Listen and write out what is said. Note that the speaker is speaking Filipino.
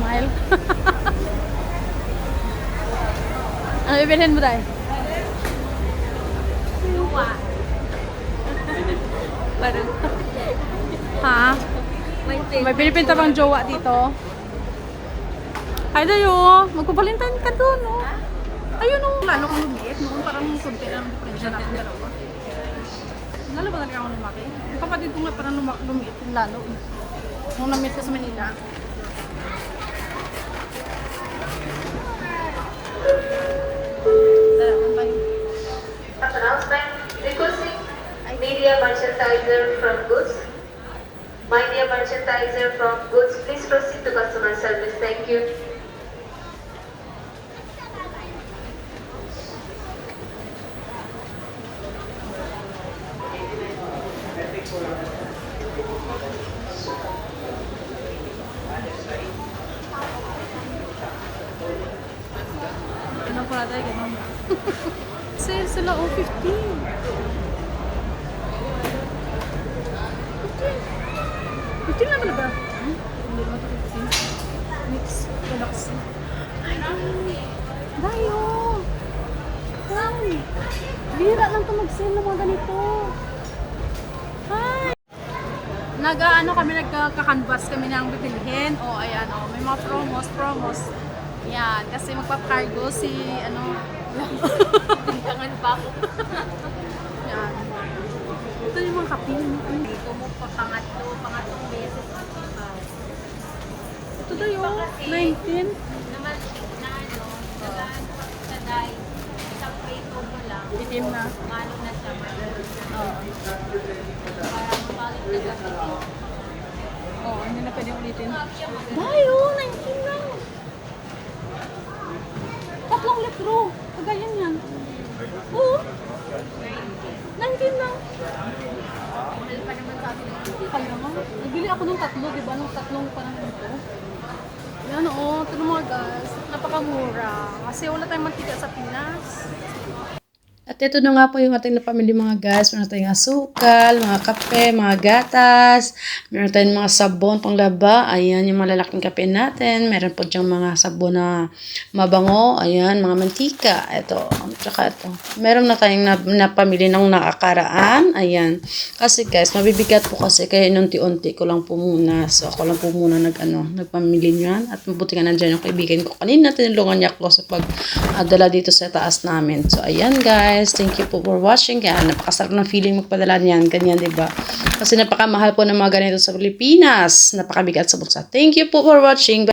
smile. Ano bibilhin mo tayo? Luwa. Parang, Ha? May pinipinta bang jowa dito? Ay, dayo. Magpapalintan ka doon, no? Ayun, no. Lalo kang lumiit. Noon parang kunti lang diferensya natin dalawa. Lalo ba talaga ako lumaki? Yung kapatid ko nga parang lumiit yung lalo. Nung na-meet ko sa Manila. Announcement requesting media merchandiser from goods. Media merchandiser from goods, please proceed to customer service. Thank you. Ano pala tayo, ganun. Sale sila, oh, 15. 15 lang ba? Hindi naman ito 15. Mix Galaxy. Ay, dayo! Ay! Bira lang ito mag-sale ng mga ganito. Hi! Nag-ano kami, nagka-canvas kami ng bibilhin. O, ayan, o. May mga promos. Yan, kasi magpa-cargo si, ano, tintangan pa ako. yan. Ito yung mga kapin. Dito mo pa pangatlong beses. Ito tayo, 19. Naman, na ano, sa dahil, isang peso mo lang. Itim na. Malo na siya. Oo. Para mabalik na gabi. Oo, hindi na pwede ulitin. Tayo, 19 lang. 3 litro. Kagayan yan. Oo. 19 lang. Mahal pa naman sa atin. Kaya nga. Nagbili ako ng 3, di ba? Nung 3 pa lang ito. Yan, oo. Ito na mga guys. Napakamura. Kasi wala tayong mantika sa Pinas. At ito na nga po yung ating napamili mga guys. Meron tayong asukal, mga kape, mga gatas. Meron tayong mga sabon pang laba. Ayan, yung mga lalaking kape natin. Meron po diyang mga sabon na mabango. Ayan, mga mantika. Ito, tsaka ito. Meron na tayong napamili ng nakakaraan. Ayan. Kasi guys, mabibigat po kasi. Kaya inunti-unti ko lang po muna. So, ako lang po muna nagpamili niyan. At mabuti nga nandyan yung kaibigan ko. Kanina tinulungan niya ako sa pagdala dito sa taas namin. So, ayan guys. Thank you po for watching. Kaya napakasarap ng feeling magpadala niyan. Ganyan, diba? Kasi napakamahal po ng mga ganito sa Pilipinas. Napakabigat sa bulsa. Thank you po for watching.